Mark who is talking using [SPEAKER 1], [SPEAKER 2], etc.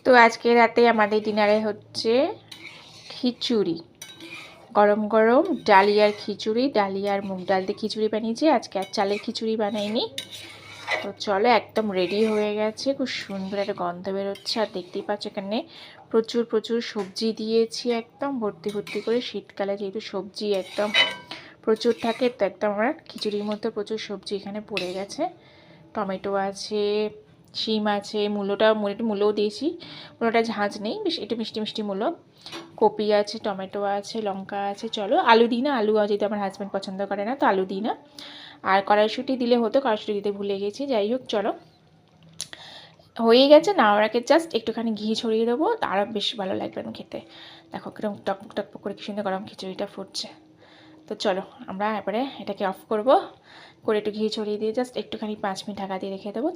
[SPEAKER 1] তো আজকে রাতে আমাদের ডিনারে হচ্ছে খিচুড়ি, গরম গরম ডালিয়ার খিচুড়ি, ডালিয়ার মুগ ডাল দিয়ে খিচুড়ি বানিয়েছি আজকে, আর চালের খিচুড়ি বানাইনি। তো চলো, একদম রেডি হয়ে গেছে, খুব সুন্দর একটা গন্ধ বেরোচ্ছে। আর দেখতেই পাচ্ছ এখানে প্রচুর প্রচুর সবজি দিয়েছি, একদম ভর্তি ভর্তি করে। শীতকালে যেহেতু সবজি একদম প্রচুর থাকে, তো একদম আমার খিচুড়ির মধ্যে প্রচুর সবজি এখানে পড়ে গেছে। টমেটো আছে, শিম আছে, মূলোও দিয়েছি। মূলোটা ঝাঁঝ নেই, বেশ একটু মিষ্টি মিষ্টি মূলো। কপি আছে, টমেটো আছে, লঙ্কা আছে। চলো, আলু দিই না, আলু যেহেতু আমার হাজব্যান্ড পছন্দ করে না, তো আলু দিই না। আর কড়াইশুঁটি দিলে হতো, কড়াইশুঁটি দিতে ভুলে গেছি। যাই হোক, চলো, হয়ে গেছে। নামার আগে জাস্ট একটুখানি ঘি ছড়িয়ে দেবো, আরও বেশ ভালো লাগবে আমি খেতে। দেখো কিরকম টকপক টকপক করে কি সুন্দর গরম খিচুড়িটা ফুটছে। তো চলো, আমরা এবারে এটাকে অফ করবো, করে একটু ঘি ছড়িয়ে দিয়ে জাস্ট একটুখানি 5 মিনিট ঢাকা দিয়ে রেখে দেবো।